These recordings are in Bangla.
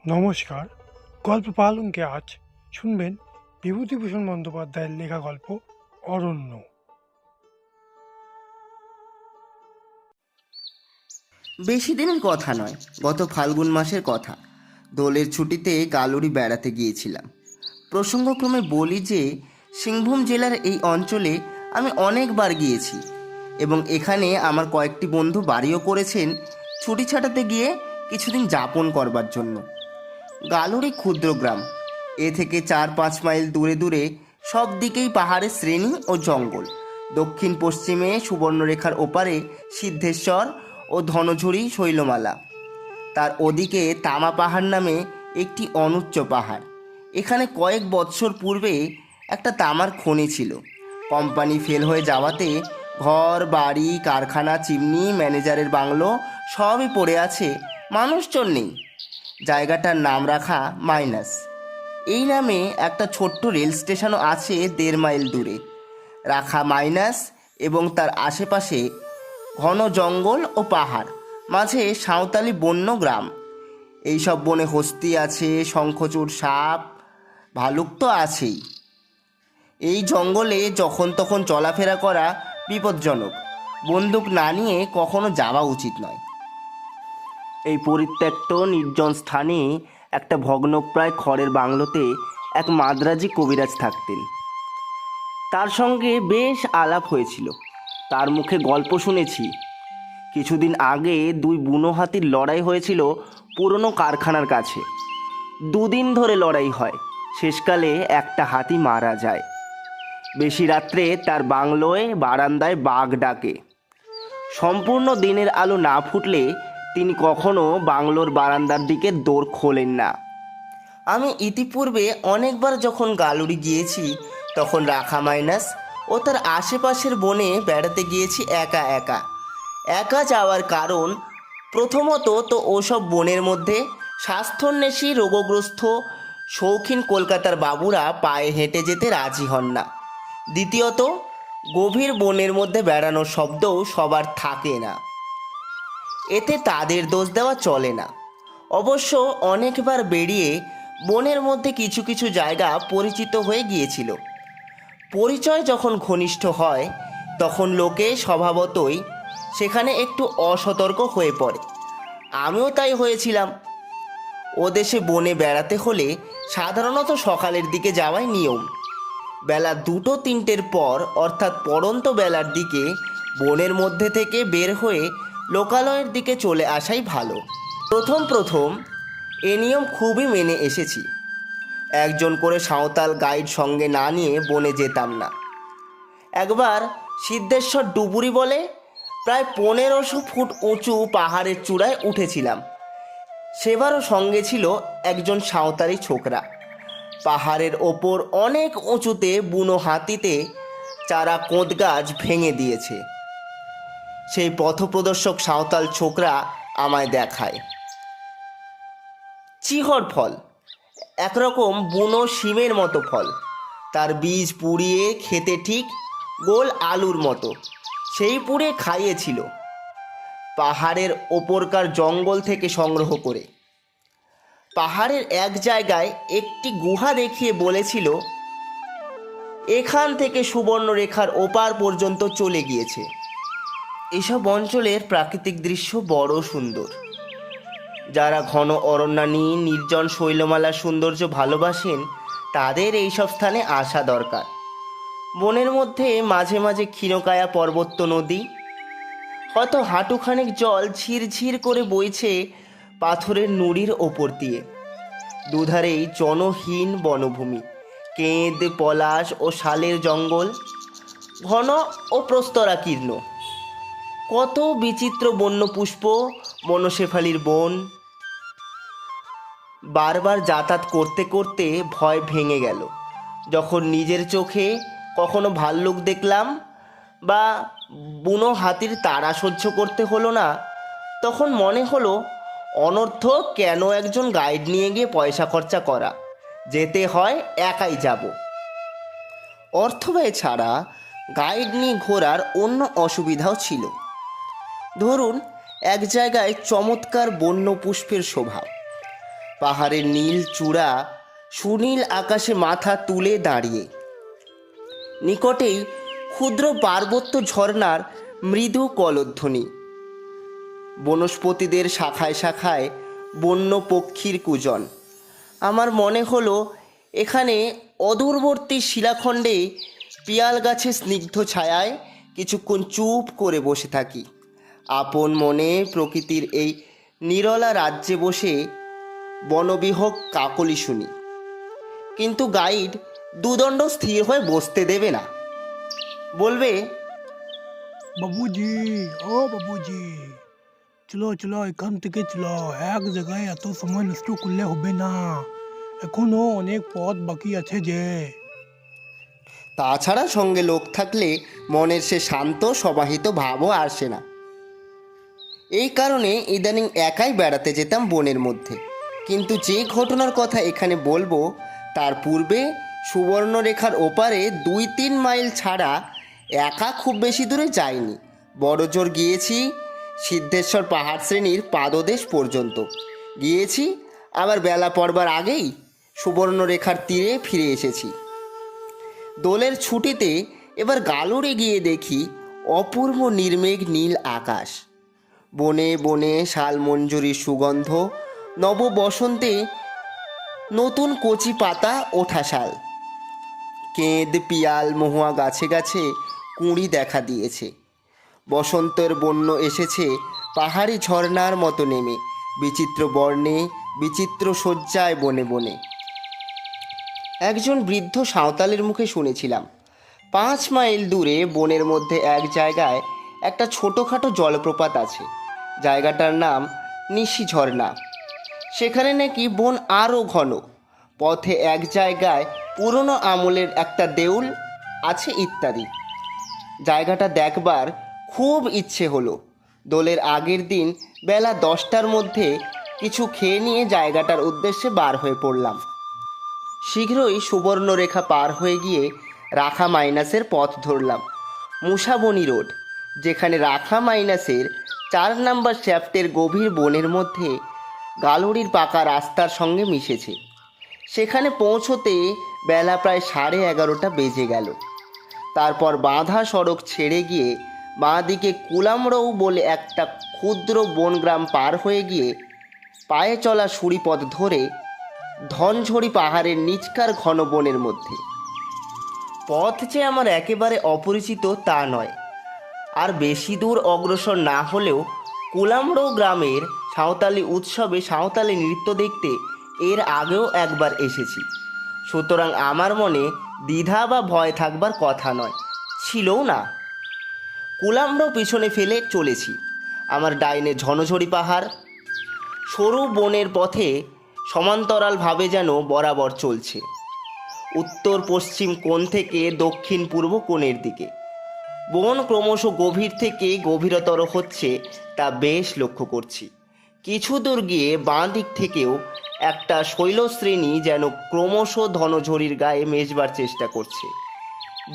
নমস্কার। গল্প পালঙ্কে আজ শুনবেন বিভূতিভূষণ বন্দ্যোপাধ্যায়ের লেখা গল্প অরণ্য। বেশি দিনের কথা নয়, গত ফাল্গুন মাসের কথা। দোলের ছুটিতে গালুড়ি বেড়াতে গিয়েছিলাম। প্রসঙ্গক্রমে বলি যে সিংভূম জেলার এই অঞ্চলে আমি অনেকবার গিয়েছি এবং এখানে আমার কয়েকটি বন্ধু বাড়িও করেছেন ছুটি ছাটাতে গিয়ে কিছুদিন যাপন করবার জন্য। গালুড়ি ক্ষুদ্র গ্রাম। এ থেকে 4-5 মাইল দূরে দূরে সব দিকেই পাহাড়ের শ্রেণী ও জঙ্গল। দক্ষিণ পশ্চিমে সুবর্ণরেখার ওপারে সিদ্ধেশ্বর ও ধনঝুরি শৈলমালা। তার ওদিকে তামা পাহাড় নামে একটি অনুচ্চ পাহাড়। এখানে কয়েক বৎসর পূর্বে একটা তামার খনি ছিল। কোম্পানি ফেল হয়ে যাওয়াতে ঘর বাড়ি কারখানা চিমনি ম্যানেজারের বাংলো সবই পড়ে আছে, মানুষজন নেই। জায়গাটার নাম রাখা মাইনাস। এই নামে একটা ছোট্ট রেল স্টেশনও আছে 1.5 মাইল দূরে। রাখা মাইনাস এবং তার আশেপাশে ঘন জঙ্গল ও পাহাড়, মাঝে সাঁওতালি বন্য গ্রাম। এইসব বনে হস্তি আছে, শঙ্খচূড় সাপ, ভালুক তো আছেই। এই জঙ্গলে যখন তখন চলাফেরা করা বিপজ্জনক। বন্দুক না নিয়ে কখনো যাওয়া উচিত নয়। এই পরিত্যক্ত নির্জন স্থানে একটা ভগ্নপ্রায় খড়ের বাংলোতে এক মাদ্রাজি কবিরাজ থাকতেন। তার সঙ্গে বেশ আলাপ হয়েছিল, তার মুখে গল্প শুনেছি। কিছুদিন আগে 2 বুনো হাতির লড়াই হয়েছিল পুরনো কারখানার কাছে। 2 দিন ধরে লড়াই হয়, শেষকালে একটা হাতি মারা যায়। বেশি রাত্রে তার বাংলোয় বারান্দায় বাঘ ডাকে। সম্পূর্ণ দিনের আলো না ফুটলে তিনি কখনো বাংলোর বারান্দার দিকে দোর খোলেন না। আমি ইতিপূর্বে অনেকবার যখন গালুড়ি গিয়েছি তখন রাখা মাইনাস ও তার আশেপাশের বনে বেড়াতে গিয়েছি একা একা। একা যাওয়ার কারণ, প্রথমত তো ওসব বনের মধ্যে স্বাস্থ্যোন্বেষী রোগগ্রস্ত শৌখিন কলকাতার বাবুরা পায়ে হেঁটে যেতে রাজি হন না। দ্বিতীয়ত, গভীর বনের মধ্যে বেড়ানোর শব্দও সবার থাকে না, এতে তাদের দোষ দেওয়া চলে না। অবশ্য অনেকবার বেরিয়ে বনের মধ্যে কিছু কিছু জায়গা পরিচিত হয়ে গিয়েছিল। পরিচয় যখন ঘনিষ্ঠ হয় তখন লোকে স্বভাবতই সেখানে একটু অসতর্ক হয়ে পড়ে। আমিও তাই হয়েছিলাম। ও দেশে বনে বেড়াতে হলে সাধারণত সকালের দিকে যাওয়াই নিয়ম। বেলা 2-3টের পর, অর্থাৎ পড়ন্ত বেলার দিকে বনের মধ্যে থেকে বের হয়ে লোকালয়ের দিকে চলে আসাই ভালো। প্রথম প্রথম এ নিয়ম খুবই মেনে এসেছি। একজন করে সাঁওতাল গাইড সঙ্গে না নিয়ে বনে যেতাম না। একবার সিদ্ধেশ্বর ডুবুরি বলে প্রায় 1500 ফুট উঁচু পাহাড়ের চূড়ায় উঠেছিলাম। সেবারও সঙ্গে ছিল একজন সাঁওতালি ছোকরা। পাহাড়ের ওপর অনেক উঁচুতে বুনো হাতিতে চারা কোঁদ গাছ ভেঙে দিয়েছে। সেই পথপ্রদর্শক সাঁওতাল ছোকরা আমায় দেখায় চিহর ফল, একরকম বুনো শিমের মতো ফল। তার বীজ পুড়িয়ে খেতে ঠিক গোল আলুর মতো, সেই পুড়ে খাইয়েছিল পাহাড়ের ওপরকার জঙ্গল থেকে সংগ্রহ করে। পাহাড়ের এক জায়গায় একটি গুহা দেখিয়ে বলেছিল এখান থেকে সুবর্ণরেখার ওপার পর্যন্ত চলে গিয়েছে। এসব অঞ্চলের প্রাকৃতিক দৃশ্য বড় সুন্দর। যারা ঘন অরণ্যানী নির্জন শৈলমালার সৌন্দর্য ভালোবাসেন তাদের এইসব স্থানে আসা দরকার। বনের মধ্যে মাঝে মাঝে ক্ষীণকায়া পর্বত নদী, হয়তো হাঁটুখানেক জল ঝিরঝির করে বইছে পাথরের নুড়ির ওপর দিয়ে। দুধারেই জনহীন বনভূমি, কেঁদ পলাশ ও শালের জঙ্গল, ঘন ও প্রস্তরাকীর্ণ। কত বিচিত্র বন্য পুষ্প, বনশেফালির বন। বারবার যাতায়াত করতে করতে ভয় ভেঙে গেল যখন নিজের চোখে কখনো ভাল্লুক দেখলাম বা বুনো হাতির তাড়া সহ্য করতে হলো না। তখন মনে হলো অনর্থক কেন একজন গাইড নিয়ে গিয়ে পয়সা খরচা করা, যেতে হয় একাই যাব। অর্থ ব্যয় ছাড়া গাইড নিয়ে ঘোরার অন্য অসুবিধাও ছিল। ধরুন, এক জায়গায় চমৎকার বন্য পুষ্পের শোভা, পাহাড়ের নীল চূড়া সুনীল আকাশে মাথা তুলে দাঁড়িয়ে। নিকটেই ক্ষুদ্র পার্বত্য ঝর্ণার মৃদু কলধ্বনি, বনস্পতিদের শাখায় শাখায় বন্য পক্ষীর কূজন। আমার মনে হলো এখানে অদূরবর্তী শিলাখণ্ডে পিয়াল গাছের স্নিগ্ধ ছায়ায় কিছুক্ষণ চুপ করে বসে থাকি, আপন মনে প্রকৃতির এই নিরলা রাজ্যে বসে বনবিহক কাকলি শুনি। কিন্তু গাইড দুদণ্ড স্থির হয়ে বসতে দেবে না, বলবে, বাবুজি, ও বাবুজি, চলো চলো, এখান থেকে চলো। এক জায়গায় এত সময় নষ্ট করলে হবে না, এখনো অনেক পথ বাকি আছে যে। তাছাড়া সঙ্গে লোক থাকলে মনের সে শান্ত সমাহিত ভাবও আসে না। এই কারণে ইদানিং একাই বেড়াতে যেতাম বনের মধ্যে। কিন্তু যে ঘটনার কথা এখানে বলবো তার পূর্বে সুবর্ণরেখার ওপারে 2-3 মাইল ছাড়া একা খুব বেশি দূরে যাইনি। বড়জোর গিয়েছি সিদ্ধেশ্বর পাহাড় শ্রেণীর পাদদেশ পর্যন্ত গিয়েছি, আবার বেলা পড়বার আগেই সুবর্ণরেখার তীরে ফিরে এসেছি। দোলের ছুটিতে এবার গালুড়ে গিয়ে দেখি অপূর্ব নির্মেঘ নীল আকাশ, বনে বনে শালমঞ্জুরির সুগন্ধ, নব বসন্তে নতুন কচি পাতা ওঠা শাল, কেঁদ পিয়াল মহুয়া গাছে গাছে কুঁড়ি দেখা দিয়েছে। বসন্তের বন্য এসেছে পাহাড়ি ঝর্ণার মতো নেমে, বিচিত্র বর্ণে বিচিত্র সজ্জায় বনে বনে। একজন বৃদ্ধ সাঁওতালের মুখে শুনেছিলাম 5 মাইল দূরে বনের মধ্যে এক জায়গায় একটা ছোটোখাটো জলপ্রপাত আছে। জায়গাটার নাম নিশি ঝর্ণা। সেখানে নাকি বন আরও ঘন, পথে এক জায়গায় পুরনো আমলের একটা দেউল আছে ইত্যাদি। জায়গাটা দেখবার খুব ইচ্ছে হলো। দোলের আগের দিন বেলা 10টার মধ্যে কিছু খেয়ে নিয়ে জায়গাটার উদ্দেশ্যে বার হয়ে পড়লাম। শীঘ্রই সুবর্ণরেখা পার হয়ে গিয়ে রাখা মাইনাসের পথ ধরলাম, মুসাবনি রোড, যেখানে রাখা মাইনাসের 4 নম্বর শ্যাফটের গভীর বনের মধ্যে গালুড়ির পাকা রাস্তার সঙ্গে মিশেছে। সেখানে পৌঁছতে বেলা প্রায় 11:30 বেজে গেল। তারপর বাঁধা সড়ক ছেড়ে গিয়ে বাঁ দিকে কুলামরৌ বলে একটা ক্ষুদ্র বনগ্রাম পার হয়ে গিয়ে পায়ে চলা সুড়িপথ ধরে ধনঝড়ি পাহাড়ের নিচকার ঘন বনের মধ্যে। পথ যে আমার একেবারে অপরিচিত তা নয়, আর বেশি দূর অগ্রসর না হলেও কুলামরৌ গ্রামের সাঁওতালি উৎসবে সাঁওতালি নৃত্য দেখতে এর আগেও একবার এসেছি। সুতরাং আমার মনে দ্বিধা বা ভয় থাকবার কথা নয়, ছিলও না। কুলামরৌ পিছনে ফেলে চলেছি। আমার ডাইনে ঝনঝরি পাহাড়, সরু বনের পথে সমান্তরালভাবে যেন বরাবর চলছে, উত্তর পশ্চিম কোণ থেকে দক্ষিণ পূর্ব কোণের দিকে। বন ক্রমশ গভীর থেকে গভীরতর হচ্ছে তা বেশ লক্ষ্য করছি। কিছু দূর গিয়ে বাঁ দিক থেকেও একটা শৈলশ্রেণী যেন ক্রমশ ধনঝড়ির গায়ে মেজবার চেষ্টা করছে।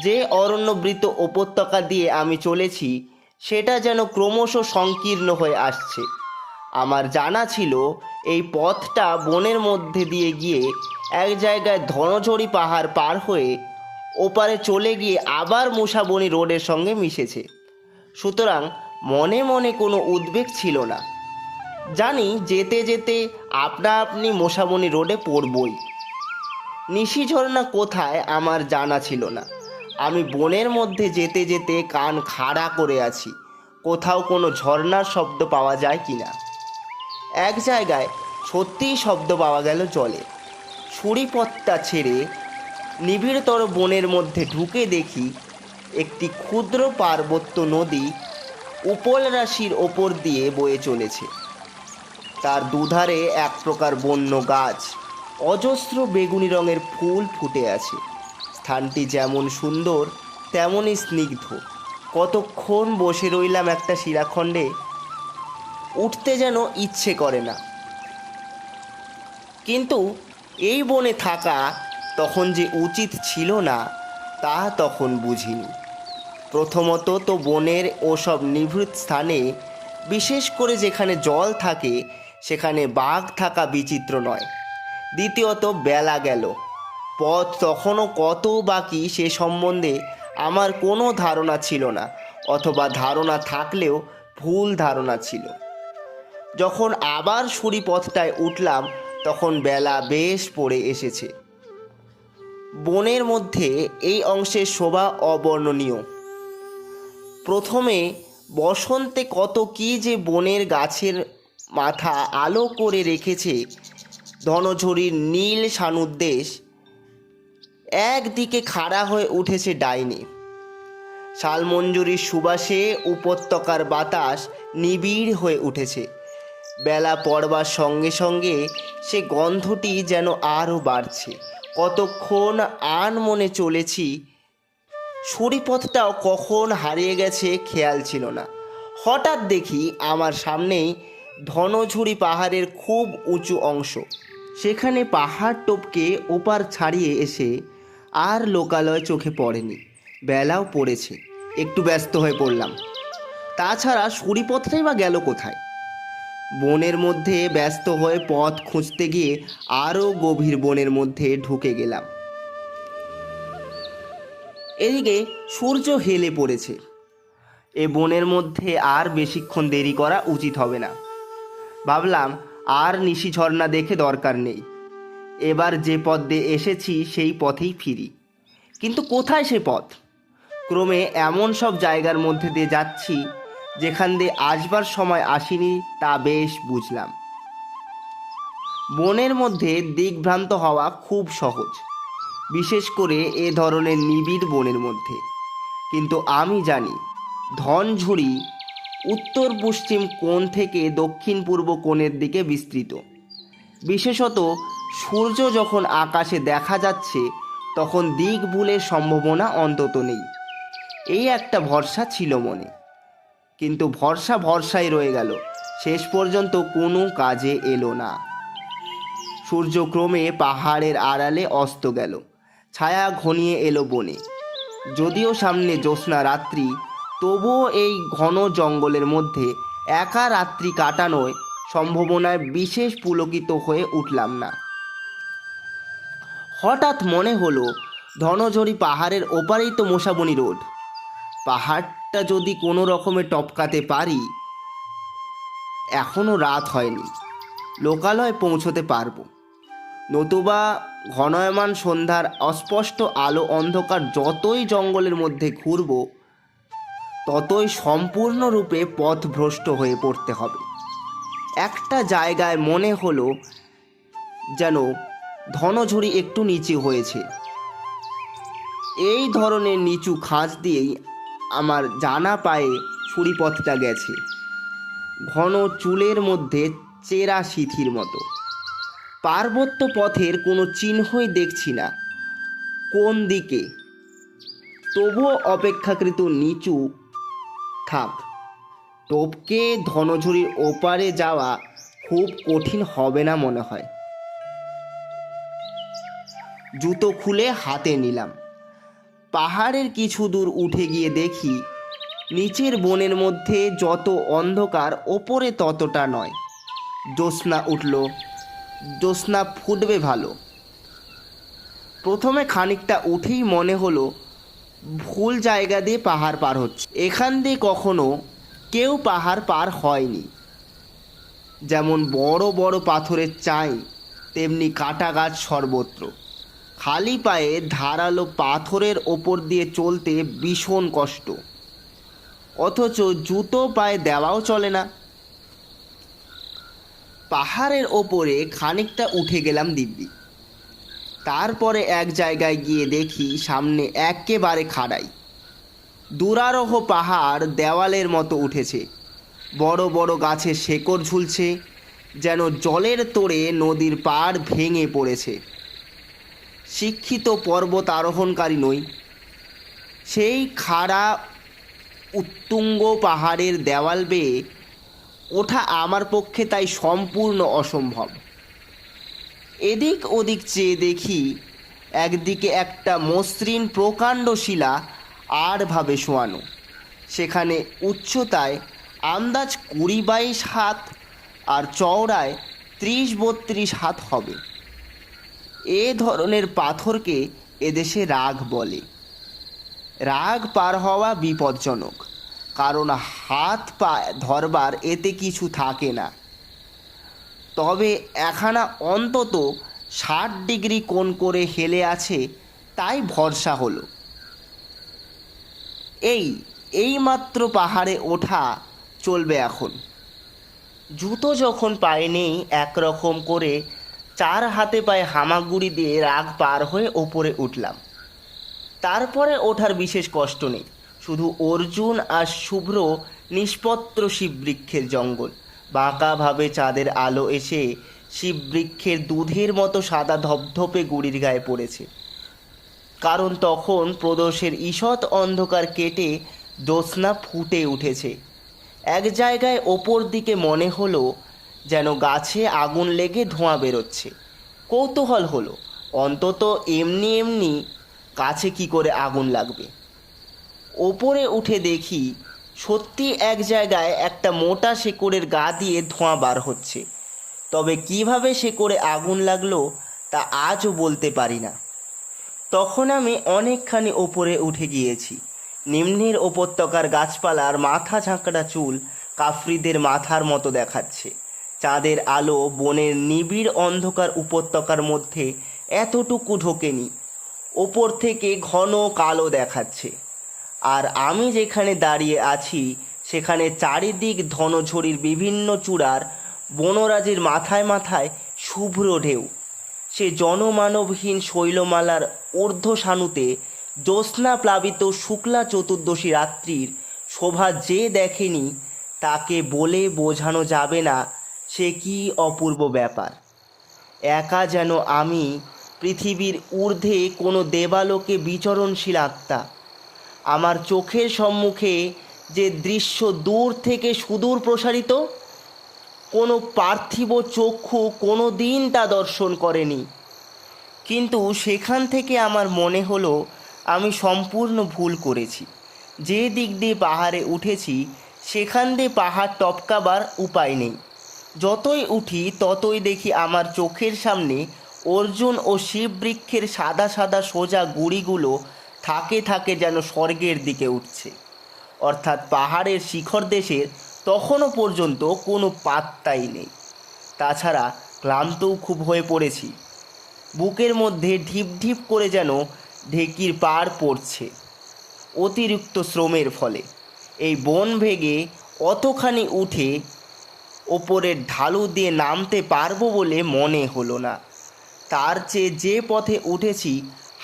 যে অরণ্যবৃত উপত্যকা দিয়ে আমি চলেছি সেটা যেন ক্রমশ সংকীর্ণ হয়ে আসছে। আমার জানা ছিল এই পথটা বনের মধ্যে দিয়ে গিয়ে এক জায়গায় ধনঝড়ি পাহাড় পার হয়ে ওপারে চলে গিয়ে আবার মুসাবনি রোডের সঙ্গে মিশেছে। সুতরাং মনে মনে কোনো উদ্বেগ ছিল না। জানি যেতে যেতে আপনা আপনি মুসাবনি রোডে পড়বই। নিশি ঝর্ণা কোথায় আমার জানা ছিল না। আমি বনের মধ্যে যেতে যেতে কান খাড়া করে আছি, কোথাও কোনো ঝর্ণার শব্দ পাওয়া যায় কি না। এক জায়গায় সত্যিই শব্দ পাওয়া গেল জলে। ছুরিপথটা ছেড়ে নিবিড়তর বনের মধ্যে ঢুকে দেখি একটি ক্ষুদ্র পার্বত্য নদী উপল রাশির ওপর দিয়ে বয়ে চলেছে। তার দুধারে এক প্রকার বন্য গাছ, অজস্র বেগুনি রঙের ফুল ফুটে আছে। স্থানটি যেমন সুন্দর তেমনই স্নিগ্ধ। কতক্ষণ বসে রইলাম একটা শিলাখণ্ডে, উঠতে যেন ইচ্ছে করে না। কিন্তু এই বনে থাকা তখন যে উচিত ছিল না তা তখন বুঝিনি। প্রথমত তো বনের ওসব নিভৃত স্থানে, বিশেষ করে যেখানে জল থাকে সেখানে বাঘ থাকা বিচিত্র নয়। দ্বিতীয়ত বেলা গেল, পথ তখনও কত বাকি সে সম্বন্ধে আমার কোনো ধারণা ছিল না, অথবা ধারণা থাকলেও ভুল ধারণা ছিল। যখন আবার সুড়ি পথটায় উঠলাম তখন বেলা বেশ পড়ে এসেছে। বনের মধ্যে এই অংশের শোভা অবর্ণনীয়। প্রথমে বসন্তে কত কি যে বনের গাছের মাথা আলো করে রেখেছে, ধনঝড়ির নীল সানুদ্দেশ। একদিকে খাড়া হয়ে উঠেছে ডাইনে, শালমঞ্জুরির সুবাসে উপত্যকার বাতাস নিবিড় হয়ে উঠেছে। বেলা পড়বার সঙ্গে সঙ্গে সে গন্ধটি যেন আরও বাড়ছে। কতক্ষণ আনমনে চলেছি, সুড়িপথটাও কখন হারিয়ে গেছে খেয়াল ছিল না। হঠাৎ দেখি আমার সামনেই ধনঝুরি পাহাড়ের খুব উঁচু অংশ। সেখানে পাহাড় টপকে ওপার ছাড়িয়ে এসে আর লোকালয় চোখে পড়েনি। বেলাও পড়েছে, একটু ব্যস্ত হয়ে পড়লাম। তাছাড়া সুড়িপথটাই বা গেল কোথায়? বনের মধ্যে ব্যস্ত হয়ে পথ খুঁজতে গিয়ে আরও গভীর বনের মধ্যে ঢুকে গেলাম। এদিকে সূর্য হেলে পড়েছে। এ বনের মধ্যে আর বেশিক্ষণ দেরি করা উচিত হবে না। ভাবলাম আর নিশি ঝর্ণা দেখে দরকার নেই, এবার যে পথ দিয়ে এসেছি সেই পথেই ফিরি। কিন্তু কোথায় সে পথ? ক্রমে এমন সব জায়গার মধ্যে দিয়ে যাচ্ছি যেখান দিয়ে আসবার সময় আসিনি, তা বেশ বুঝলাম। বনের মধ্যে দিকভ্রান্ত হওয়া খুব সহজ, বিশেষ করে এ ধরনের নিবিড় বনের মধ্যে। কিন্তু আমি জানি ধনঝুরি উত্তর পশ্চিম কোণ থেকে দক্ষিণ পূর্ব কোণের দিকে বিস্তৃত। বিশেষত সূর্য যখন আকাশে দেখা যাচ্ছে তখন দিক ভুলের সম্ভাবনা অন্তত নেই, এই একটা ভরসা ছিল মনে। কিন্তু ভরসা ভরসাই রয়ে গেল, শেষ পর্যন্ত কোনো কাজে এলো না। সূর্য ক্রমে পাহাড়ের আড়ালে অস্ত গেল, ছায়া ঘনিয়ে এলো বনে। যদিও সামনে জ্যোৎস্না রাত্রি, তবুও এই ঘন জঙ্গলের মধ্যে একা রাত্রি কাটানোয় সম্ভাবনায় বিশেষ পুলকিত হয়ে উঠলাম না। হঠাৎ মনে হলো ধনঝড়ি পাহাড়ের ওপারেই তো মশাবনী রোড। পাহাড়টা যদি কোনো রকমে টপকাতে পারি, এখনও রাত হয়নি, লোকালয়ে পৌঁছতে পারবো। নতুবা ঘনয়মান সন্ধ্যার অস্পষ্ট আলো অন্ধকার যতই জঙ্গলের মধ্যে ঘুরব ততই সম্পূর্ণরূপে পথভ্রষ্ট হয়ে পড়তে হবে। একটা জায়গায় মনে হলো যেন ধনঝুরি একটু নিচু হয়েছে। এই ধরনের নিচু খাঁজ দিয়েই আমার জানা পায়ে সুড়িপথটা গেছে, ঘন চুলের মধ্যে চেরা সিথির মতো। পার্বত্য পথের কোনো চিহ্নই দেখছি না কোন দিকে, তবুও অপেক্ষাকৃত নিচু থাক। টপকে ধনঝুরির ওপারে যাওয়া খুব কঠিন হবে না মনে হয়। জুতো খুলে হাতে নিলাম। পাহাড়ের কিছু দূর উঠে গিয়ে দেখি নিচের বনের মধ্যে যত অন্ধকার, ওপরে ততটা নয়। জ্যোৎস্না উঠল, জ্যোৎস্না ফুটবে ভালো। প্রথমে খানিকটা উঠেই মনে হলো ভুল জায়গা দিয়ে পাহাড় পার হচ্ছে। এখান দিয়ে কখনো কেউ পাহাড় পার হয়নি। যেমন বড় বড় পাথরের চাই, তেমনি কাটা গাছ সর্বত্র। খালি পায়ে ধারালো পাথরের ওপর দিয়ে চলতে ভীষণ কষ্ট, অথচ জুতো পায়ে দেওয়াও চলে না। পাহাড়ের ওপরে খানিকটা উঠে গেলাম দিব্যি। তারপরে এক জায়গায় গিয়ে দেখি সামনে একেবারে খাড়াই। দুরারোহ পাহাড় দেওয়ালের মতো উঠেছে, বড় বড় গাছের শেকড় ঝুলছে, যেন জলের তোড়ে নদীর পাড় ভেঙে পড়েছে। শিক্ষিত পর্বত আরোহণকারী নই, সেই খাড়া উত্তুঙ্গ পাহাড়ের দেওয়াল বেয়ে ওঠা আমার পক্ষে তাই সম্পূর্ণ অসম্ভব। এদিক ওদিক চেয়ে দেখি একদিকে একটা মসৃণ প্রকাণ্ড শিলা আড়ভাবে শোয়ানো, সেখানে উচ্চতায় আন্দাজ 20-22 হাত, আর চওড়ায় 30-32 হাত হবে। এ ধরনের পাথরকে এদেশে রাগ বলে। রাগ পার হওয়া বিপজ্জনক, কারণ হাত পা ধরবার এতে কিছু থাকে না। তবে এখানা অন্তত 60 ডিগ্রি কোণ করে হেলে আছে, তাই ভরসা হলো। এই মাত্র পাহাড়ে ওঠা চলবে এখন। জুতো যখন পায়ে নেই, একরকম করে 4 হাতে পায়ে হামাগুড়ি দিয়ে রাগ পার হয়ে ওপরে উঠলাম। তারপরে ওঠার বিশেষ কষ্ট নেই, শুধু অর্জুন আর শুভ্র নিষ্পত্র শিববৃক্ষের জঙ্গল। বাঁকাভাবে চাঁদের আলো এসে শিববৃক্ষের দুধের মতো সাদা ধপধপে গুড়ির গায়ে পড়েছে, কারণ তখন প্রদোষের ঈষৎ অন্ধকার কেটে জ্যোৎস্না ফুটে উঠেছে। এক জায়গায় ওপর দিকে মনে হলো যেন গাছে আগুন লেগে ধোঁয়া বেরোচ্ছে। কৌতূহল হলো, অন্তত এমনি এমনি গাছে কি করে আগুন লাগবে। ওপরে উঠে দেখি সত্যি এক জায়গায় একটা মোটা শেকড়ের গা দিয়ে ধোঁয়া বার হচ্ছে। তবে কিভাবে শেকড়ে আগুন লাগলো তা আজও বলতে পারি না। তখন আমি অনেকখানি ওপরে উঠে গিয়েছি। নিম্নের উপত্যকার গাছপালার মাথা ঝাঁকড়া চুল কাফরিদের মাথার মতো দেখাচ্ছে। চাঁদের আলো বনের নিবিড় অন্ধকার উপত্যকার মধ্যে এতটুকু ঢোকেনি, ওপর থেকে ঘন কালো দেখাচ্ছে। আর আমি যেখানে দাঁড়িয়ে আছি সেখানে চারিদিক ধনঝড়ির বিভিন্ন চূড়ার বনরাজির মাথায় মাথায় শুভ্র ঢেউ। সে জনমানবহীন শৈলমালার ঊর্ধ্বসানুতে জ্যোৎস্না প্লাবিত শুক্লা চতুর্দশী রাত্রির শোভা যে দেখেনি তাকে বলে বোঝানো যাবে না সে কি অপূর্ব ব্যাপার। একা যেন আমি পৃথিবীর ঊর্ধ্বে কোনো দেবালোকে বিচরণশীল আত্মা। আমার চোখের সম্মুখে যে দৃশ্য দূর থেকে সুদূর প্রসারিত, কোনো পার্থিব চক্ষু কোনো দিন তা দর্শন করেনি। কিন্তু সেখান থেকে আমার মনে হলো আমি সম্পূর্ণ ভুল করেছি। যে দিক দিয়ে পাহাড়ে উঠেছি সেখান দিয়ে পাহাড় টপকাবার উপায় নেই। যতই উঠি ততই দেখি আমার চোখের সামনে অর্জুন ও শিববৃক্ষের সাদা সাদা সোজা গুড়িগুলো থাকে থাকে যেন স্বর্গের দিকে উঠছে। অর্থাৎ পাহাড়ের শিখর দেশের তখনও পর্যন্ত কোনো পাত্তাই নেই। তাছাড়া ক্লান্তও খুব হয়ে পড়েছি। বুকের মধ্যে ঢিপ ঢিপ করে যেন ঢেকির পাড় পড়ছে অতিরিক্ত শ্রমের ফলে। এই বন ভেঙে অতখানি উঠে ওপরের ঢালু দিয়ে নামতে পারবো বলে মনে হলো না। তার চেয়ে যে পথে উঠেছি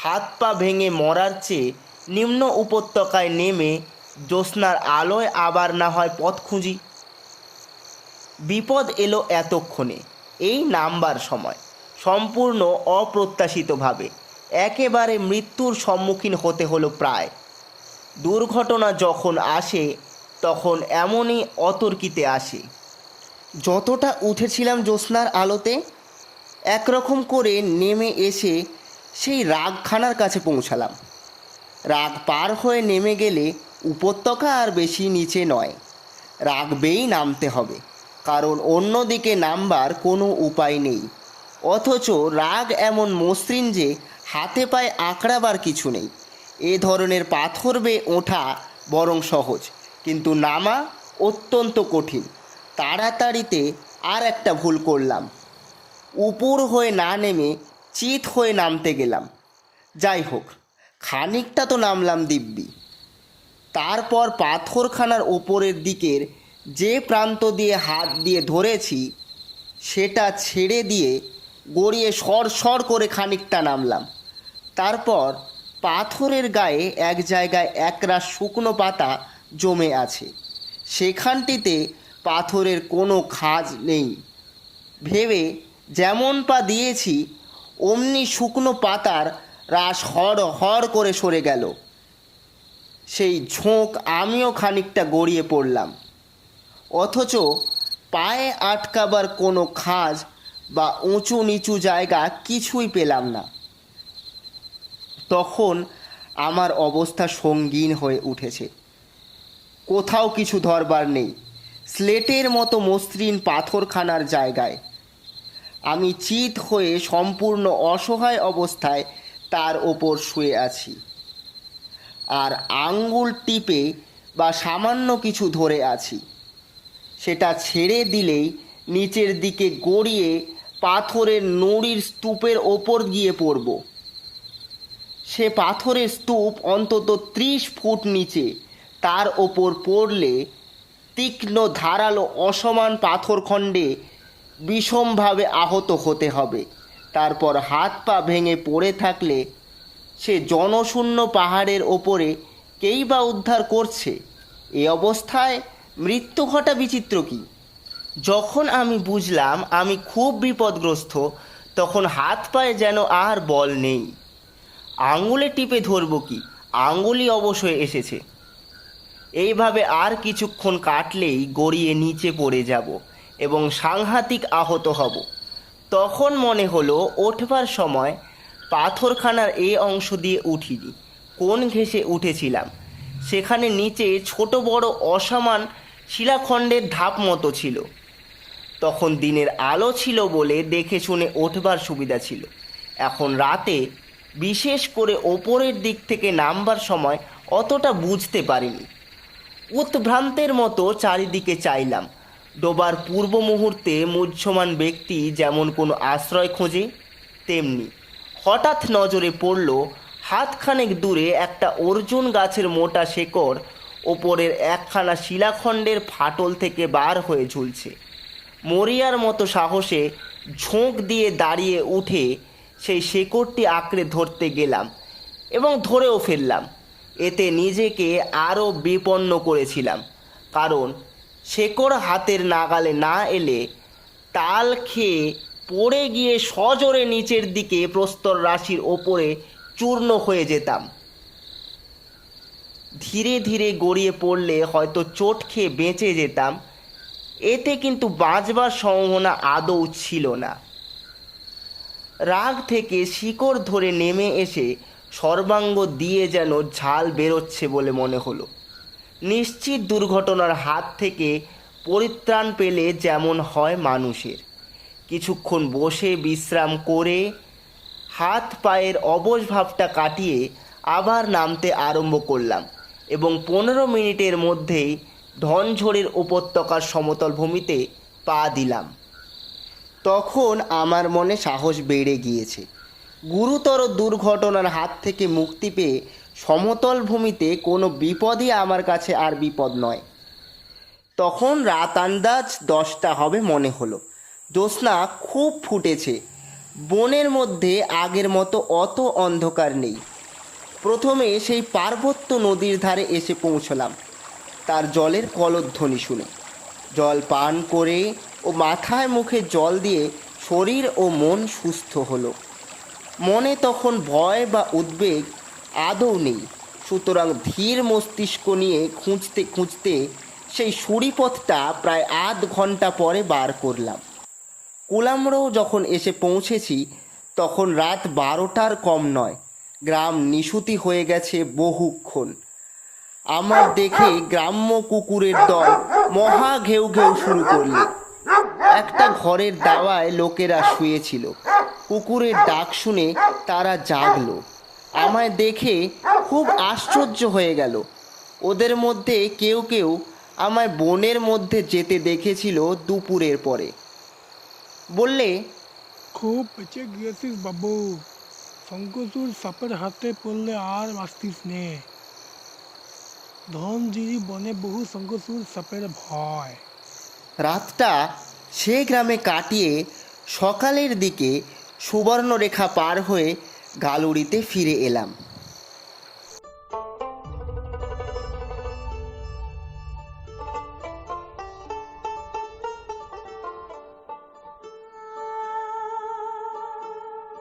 হাত পা ভেঙে মরার চেয়ে নিম্ন উপত্যকায় নেমে জ্যোৎস্নার আলোয় আবার না হয় পথ খুঁজি। বিপদ এলো এতক্ষণে, এই নামবার সময়, সম্পূর্ণ অপ্রত্যাশিতভাবে একেবারে মৃত্যুর সম্মুখীন হতে হলো প্রায়। দুর্ঘটনা যখন আসে তখন এমনই অতর্কিতে আসে। যতটা উঠেছিলাম জ্যোৎস্নার আলোতে, একরকম করে নেমে এসে সেই রাগখানার কাছে পৌঁছালাম। রাগ পার হয়ে নেমে গেলে উপত্যকা আর বেশি নিচে নয়, রাগ বেয়েই নামতে হবে, কারণ অন্যদিকে নামবার কোনো উপায় নেই। অথচ রাগ এমন মসৃণ যে হাতে পায়ে আঁকড়াবার কিছু নেই। এ ধরনের পাথর বেয়ে ওঠা বরং সহজ, কিন্তু নামা অত্যন্ত কঠিন। তাড়াতাড়িতে আর একটা ভুল করলাম, উপর হয়ে না নেমে চিত হয়ে নামতে গেলাম। যাই হোক, খানিকটা তো নামলাম দিব্যি। তারপর পাথরখানার ওপরের দিকের যে প্রান্ত দিয়ে হাত দিয়ে ধরেছি সেটা ছেড়ে দিয়ে গড়িয়ে সর করে খানিকটা নামলাম। তারপর পাথরের গায়ে এক জায়গায় একরাশ শুকনো পাতা জমে আছে, সেখানটিতে পাথরের কোনো খাঁজ নেই ভেবে যেমন পা দিয়েছি অমনি শুকনো পাতার রাশ হড় করে সরে গেল। সেই ঝোঁক আমিও খানিকটা গড়িয়ে পড়লাম, অথচ পায়ে আটকাবার কোনো খাঁজ বা উঁচু নিচু জায়গা কিছুই পেলাম না। তখন আমার অবস্থা সঙ্গীন হয়ে উঠেছে। কোথাও কিছু ধরবার নেই, স্লেটের মতো মসৃণ পাথরখানার জায়গায়। আমি চিত হয়ে সম্পূর্ণ অসহায় অবস্থায় তার ওপর শুয়ে আছি, আর আঙ্গুল টিপে বা সামান্য কিছু ধরে আছি। সেটা ছেড়ে দিলেই নিচের দিকে গড়িয়ে পাথরের নুড়ির স্তূপের ওপর গিয়ে পড়ব। সে পাথরের স্তূপ অন্তত 30 ফুট নিচে। তার ওপর পড়লে তীক্ষ্ণ ধারালো অসমান পাথরখণ্ডে বিষমভাবে আহত হতে হবে। তারপর হাত পা ভেঙে পড়ে থাকলে সে জনশূন্য পাহাড়ের ওপরে কেই বা উদ্ধার করছে। এ অবস্থায় মৃত্যু ঘটা বিচিত্র কি? যখন আমি বুঝলাম আমি খুব বিপদগ্রস্ত, তখন হাত পায়ে যেন আর বল নেই। আঙুলে টিপে ধরব কি? আঙুলই অবশ্যই এসেছে। এইভাবে আর কিছুক্ষণ কাটলেই গড়িয়ে নিচে পড়ে যাব এবং সাংঘাতিক আহত হব। তখন মনে হলো ওঠবার সময় পাথরখানার এই অংশ দিয়ে উঠিনি, কোন ঘেঁষে উঠেছিলাম। সেখানে নিচে ছোট বড় অসমান শিলাখণ্ডের ধাপ মতো ছিল। তখন দিনের আলো ছিল বলে দেখে শুনে ওঠবার সুবিধা ছিল। এখন রাতে, বিশেষ করে ওপরের দিক থেকে নামবার সময় অতটা বুঝতে পারিনি। উদ্ভ্রান্তের মতো চারিদিকে চাইলাম। ডোবার পূর্ব মুহূর্তে মুহ্যমান ব্যক্তি যেমন কোনো আশ্রয় খোঁজে, তেমনি হঠাৎ নজরে পড়ল হাতখানেক দূরে একটা অর্জুন গাছের মোটা শেকড় ওপরের একখানা শিলাখণ্ডের ফাটল থেকে বার হয়ে ঝুলছে। মরিয়ার মতো সাহসে ঝোঁক দিয়ে দাঁড়িয়ে উঠে সেই শেকড়টি আঁকড়ে ধরতে গেলাম এবং ধরেও ফেললাম। এতে নিজেকে আরও বিপন্ন করেছিলাম, কারণ শেকড় হাতের নাগালে না এলে তাল খেয়ে পড়ে গিয়ে সজোরে নিচের দিকে প্রস্তর রাশির ওপরে চূর্ণ হয়ে যেতাম। ধীরে ধীরে গড়িয়ে পড়লে হয়তো চোট খেয়ে বেঁচে যেতাম, এতে কিন্তু বাঁচবার সম্ভাবনা আদৌ ছিল না। রাগ থেকে শিকড় ধরে নেমে এসে সর্বাঙ্গ দিয়ে যেন ঝাল বেরোচ্ছে বলে মনে হলো। নিশ্চিত দুর্ঘটনার হাত থেকে পরিত্রাণ পেলে যেমন হয় মানুষের। কিছুক্ষণ বসে বিশ্রাম করে হাত পায়ের অবশ ভাবটা কাটিয়ে আবার নামতে আরম্ভ করলাম এবং 15 মিনিটের মধ্যেই ধনঝড়ের উপত্যকার সমতল ভূমিতে পা দিলাম। তখন আমার মনে সাহস বেড়ে গিয়েছে। গুরুতর দুর্ঘটনার হাত থেকে মুক্তি পেয়ে সমতল ভূমিতে কোনো বিপদই আমার কাছে আর বিপদ নয়। তখন রাত আন্দাজ 10টা হবে মনে হলো। জ্যোৎস্না খুব ফুটেছে। বনের মধ্যে আগের মতো অত অন্ধকার নেই। প্রথমে সেই পার্বত্য নদীর ধারে এসে পৌঁছলাম তার জলের কলধ্বনি শুনে। জল পান করে ও মাথায় মুখে জল দিয়ে শরীর ও মন সুস্থ হলো। মনে তখন ভয় বা উদ্বেগ আদৌ নেই। সুতরাং ধীর মস্তিষ্ক নিয়ে খুঁজতে খুঁজতে সেই সুড়িপথটা প্রায় আধ ঘন্টা পরে বার করলাম। কুলামড়ো যখন এসে পৌঁছেছি তখন রাত 12টার কম নয়। গ্রাম নিশুতি হয়ে গেছে বহুক্ষণ। আমার দেখে গ্রাম্য কুকুরের দল মহা ঘেউ ঘেউ শুরু করলে। একটা ঘরের দাওয়ায় লোকেরা শুয়েছিল। কুকুরের ডাক শুনে তারা জাগলো। আমায় দেখে খুব আশ্চর্য হয়ে গেল। ওদের মধ্যে কেউ কেউ আমায় বনের মধ্যে যেতে দেখেছিল দুপুরের পরে। বললে, খুব বেঁচে গিয়েছিস বাবু, শঙ্কচূড় সাপের হাতে পড়লে আর বাঁচতিস নে। ধনজিরি বনে বহু শঙ্কচূড় সাপের ভয়। রাতটা সে গ্রামে কাটিয়ে সকালের দিকে সুবর্ণরেখা পার হয়ে গালুড়িতে ফিরে এলাম।